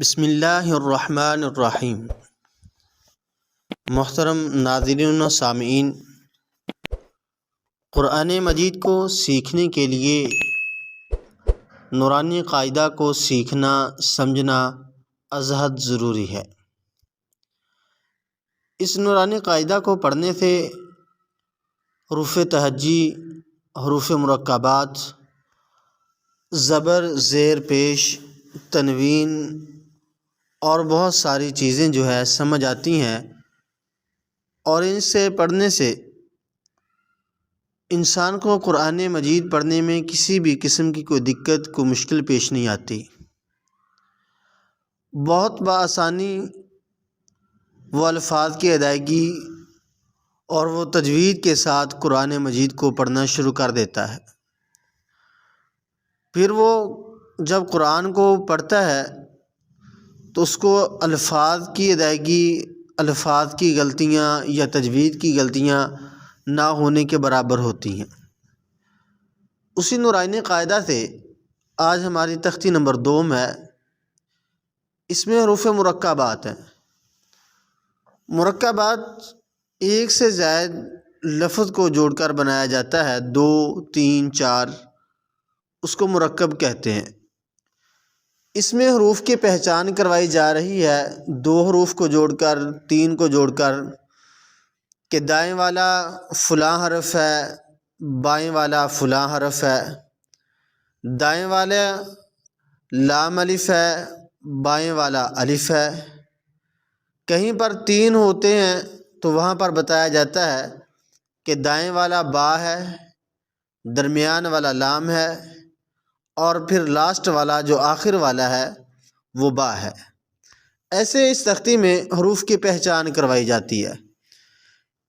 بسم اللہ الرحمن الرحیم۔ محترم ناظرین و سامعین، قرآن مجید کو سیکھنے کے لیے نورانی قاعدہ کو سیکھنا سمجھنا ازحد ضروری ہے۔ اس نورانی قاعدہ کو پڑھنے سے حروف تہجی، حروف مرکبات، زبر، زیر پیش، تنوین اور بہت ساری چیزیں سمجھ آتی ہیں، اور ان سے پڑھنے سے انسان کو قرآن مجید پڑھنے میں کسی بھی قسم کی کوئی دقت، کوئی مشکل پیش نہیں آتی۔ بہت بآسانی وہ الفاظ کی ادائیگی اور وہ تجوید کے ساتھ قرآن مجید کو پڑھنا شروع کر دیتا ہے۔ پھر وہ جب قرآن کو پڑھتا ہے تو اس کو الفاظ کی ادائیگی، الفاظ کی غلطیاں یا تجوید کی غلطیاں نہ ہونے کے برابر ہوتی ہیں۔ اسی نورانی قاعدہ سے آج ہماری تختی نمبر 2 ہے۔ اس میں حروف مرکبات ہیں۔ مرکبات ایک سے زائد لفظ کو جوڑ کر بنایا جاتا ہے، 2، 3، 4، اس کو مرکب کہتے ہیں۔ اس میں حروف کی پہچان کروائی جا رہی ہے 2 حروف کو جوڑ کر، 3 کو جوڑ کر، کہ دائیں والا فلاں حرف ہے، بائیں والا فلاں حرف ہے، دائیں والا لام الف ہے، بائیں والا الف ہے۔ کہیں پر 3 ہوتے ہیں تو وہاں پر بتایا جاتا ہے کہ دائیں والا با ہے، درمیان والا لام ہے، اور پھر لاسٹ والا جو آخر والا ہے وہ با ہے۔ ایسے اس تختی میں حروف کی پہچان کروائی جاتی ہے۔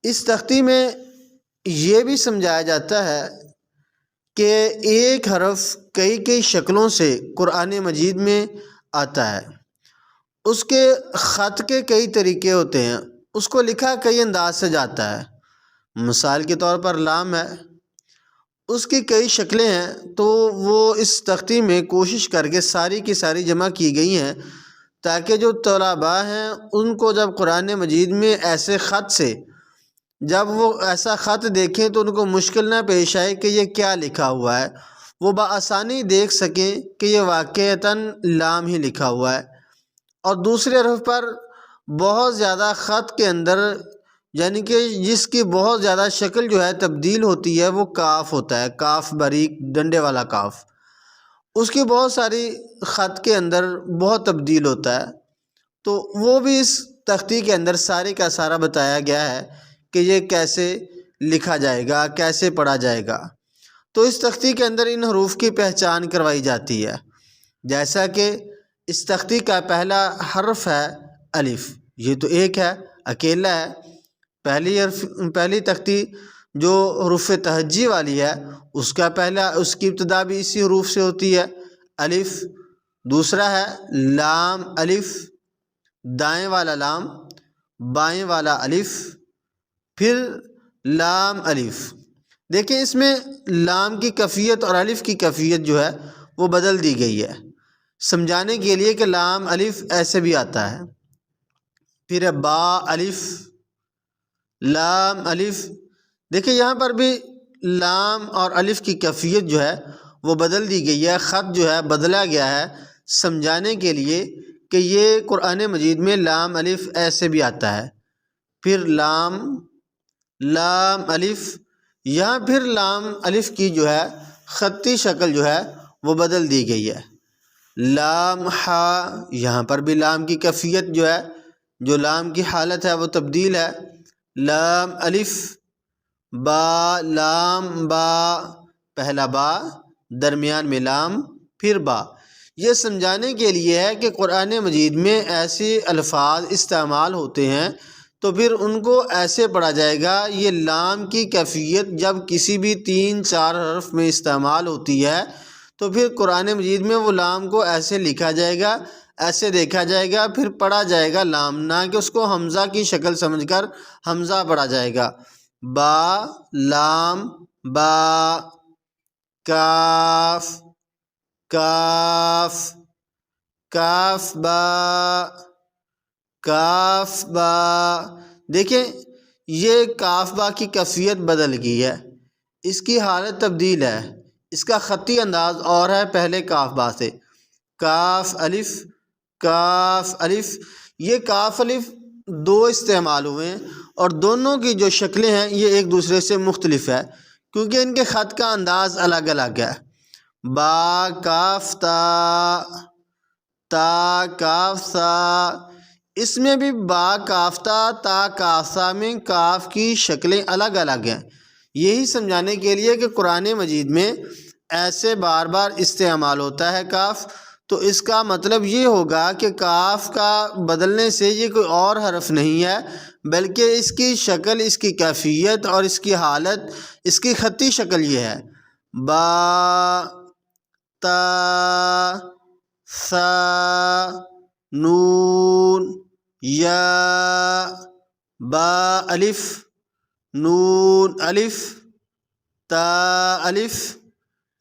اس تختی میں یہ بھی سمجھایا جاتا ہے کہ ایک حرف کئی شکلوں سے قرآن مجید میں آتا ہے۔ اس کے خط کے کئی طریقے ہوتے ہیں، اس کو لکھا کئی انداز سے جاتا ہے۔ مثال کے طور پر لام ہے، اس کی کئی شکلیں ہیں، تو وہ اس تختی میں کوشش کر کے ساری کی ساری جمع کی گئی ہیں، تاکہ جو طلباء ہیں ان کو جب قرآن مجید میں ایسے خط سے جب وہ ایسا خط دیکھیں تو ان کو مشکل نہ پیش آئے کہ یہ کیا لکھا ہوا ہے، وہ بآسانی دیکھ سکیں کہ یہ واقعتاً لام ہی لکھا ہوا ہے۔ اور دوسرے حرف پر بہت زیادہ خط کے اندر، یعنی کہ جس کی بہت زیادہ شکل تبدیل ہوتی ہے، وہ کاف ہوتا ہے، کاف باریک ڈنڈے والا کاف، اس کی بہت ساری خط کے اندر بہت تبدیل ہوتا ہے۔ تو وہ بھی اس تختی کے اندر سارے کا سارا بتایا گیا ہے کہ یہ کیسے لکھا جائے گا، کیسے پڑھا جائے گا۔ تو اس تختی کے اندر ان حروف کی پہچان کروائی جاتی ہے، جیسا کہ اس تختی کا پہلا حرف ہے الف۔ یہ تو ایک ہے، اکیلا ہے۔ پہلی تختی جو حروف تہجی والی ہے، اس کی ابتدا بھی اسی حروف سے ہوتی ہے، الف۔ دوسرا ہے لام الف، دائیں والا لام، بائیں والا الف، پھر لام الف۔ دیکھیں اس میں لام کی کیفیت اور الف کی کیفیت وہ بدل دی گئی ہے، سمجھانے کے لیے کہ لام الف ایسے بھی آتا ہے۔ پھر با الف، لام الف۔ دیکھیں یہاں پر بھی لام اور الف کی کیفیت وہ بدل دی گئی ہے، خط بدلا گیا ہے، سمجھانے کے لیے کہ یہ قرآن مجید میں لام الف ایسے بھی آتا ہے۔ پھر لام الف، یہاں پھر لام الف کی خطی شکل وہ بدل دی گئی ہے۔ لام ہا، یہاں پر بھی لام کی کیفیت جو لام کی حالت ہے وہ تبدیل ہے۔ لام الف، با لام با، پہلا با، درمیان میں لام، پھر با۔ یہ سمجھانے کے لیے ہے کہ قرآن مجید میں ایسے الفاظ استعمال ہوتے ہیں تو پھر ان کو ایسے پڑھا جائے گا۔ یہ لام کی کیفیت جب کسی بھی 3-4 حرف میں استعمال ہوتی ہے تو پھر قرآن مجید میں وہ لام کو ایسے لکھا جائے گا، ایسے دیکھا جائے گا، پھر پڑھا جائے گا لام، نہ کہ اس کو حمزہ کی شکل سمجھ کر حمزہ پڑھا جائے گا۔ با لام با، کاف کاف، کاف با، کاف با۔ دیکھیں یہ کاف با کی کیفیت بدل گئی ہے، اس کی حالت تبدیل ہے، اس کا خطی انداز اور ہے پہلے کاف با سے۔ کاف الف، کاف الف، یہ کاف الف دو استعمال ہوئے ہیں اور دونوں کی جو شکلیں ہیں یہ ایک دوسرے سے مختلف ہے کیونکہ ان کے خط کا انداز الگ الگ ہے۔ با کاف تا، تا کاف سا، اس میں بھی با کاف تا کاف سا میں کاف کی شکلیں الگ الگ ہیں۔ یہی سمجھانے کے لیے کہ قرآن مجید میں ایسے بار بار استعمال ہوتا ہے کاف، تو اس کا مطلب یہ ہوگا کہ کاف کا بدلنے سے یہ کوئی اور حرف نہیں ہے بلکہ اس کی شکل، اس کی کیفیت اور اس کی حالت، اس کی خطی شکل یہ ہے۔ با تا سا نون یا، با الف نون الف تا الف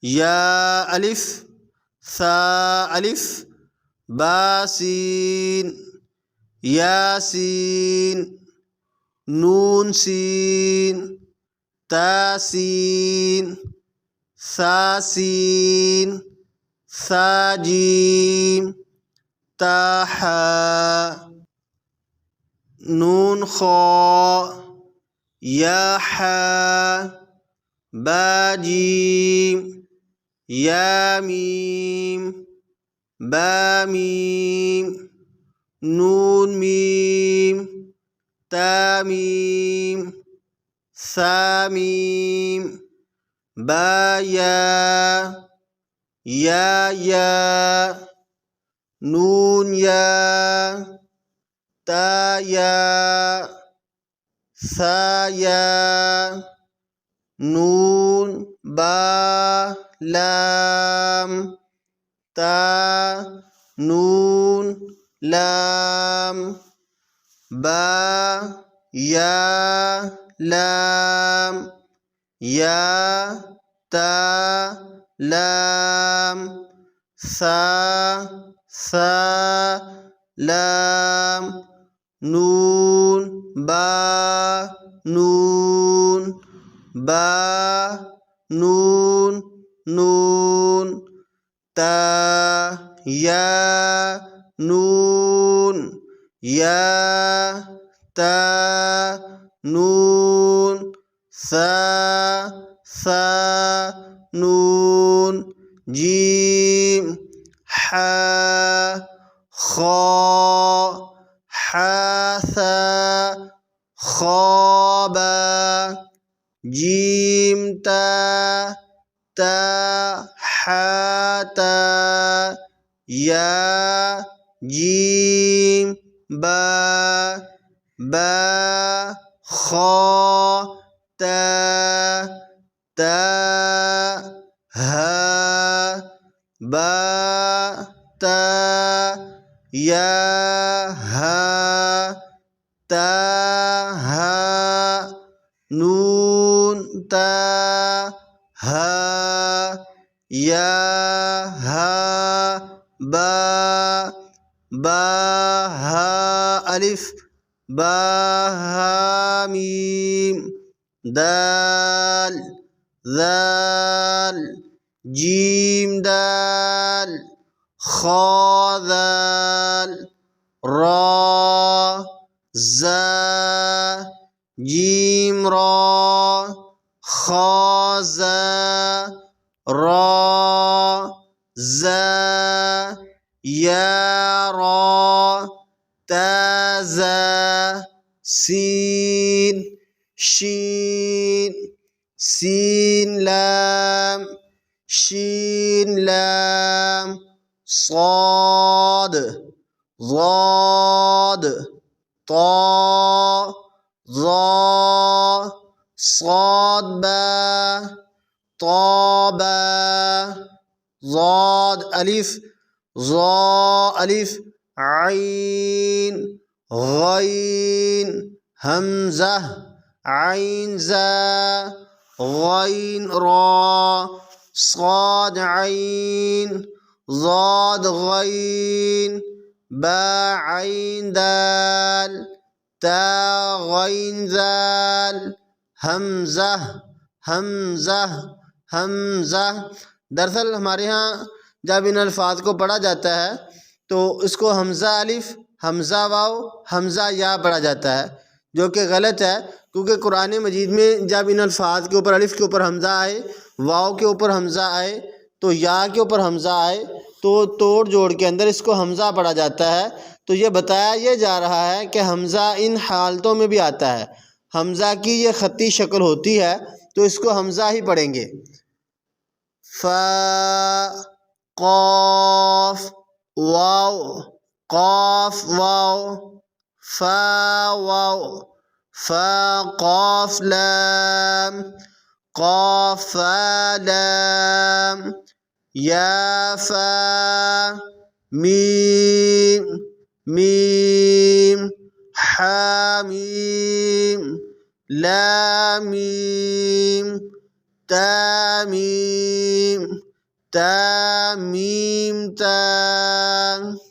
یا الف سا الف با سین یا سین نون سین تا سین سا سین سا جیم تا حا نون خا یا حا با جیم یا میم با میم نون میم تا میم سا میم با یا یا نون یا تا یا سا یا نون با لام تا نون لام با یا لام یا تا لام سا سا لام نون با نون با نون نون تا یا نون یا تا نون سا سا نون جیم حا خا حاسا خوابا جیم تا تا حاتا یا جیم با با خا تا تا ہا با تا یا ہا تا ہا نون تا ہا یا ہا با با ہا الف با ہا میم دال ذال جیم دال خا ذال را زا جیم را خا زا را زا یا را تا زا سین شین سین لام شین لام صاد ضاد طا ظا صاد با طا با ضاد الف ظا الف عین غین حمزہ عین زا غین را صاد عین ضاد غین، با عین دال، تا غین ذال، حمزہ حمزہ حمزہ۔ دراصل ہمارے ہاں جب ان الفاظ کو پڑھا جاتا ہے تو اس کو حمزہ الف، حمزہ واو، حمزہ یا پڑھا جاتا ہے، جو کہ غلط ہے، کیونکہ قرآن مجید میں جب ان الفاظ کے اوپر الف کے اوپر حمزہ آئے، واو کے اوپر حمزہ آئے تو یا کے اوپر حمزہ آئے تو توڑ جوڑ کے اندر اس کو حمزہ پڑھا جاتا ہے۔ تو یہ بتایا یہ جا رہا ہے کہ حمزہ ان حالتوں میں بھی آتا ہے، حمزہ کی یہ خطی شکل ہوتی ہے تو اس کو حمزہ ہی پڑھیں گے۔ فا، قاف، واو، قاف واو، فا واو، فا قاف لام، قاف فا لام، یا فا، میم میم، حامیم، لامیم، تامیم، تامیم تا۔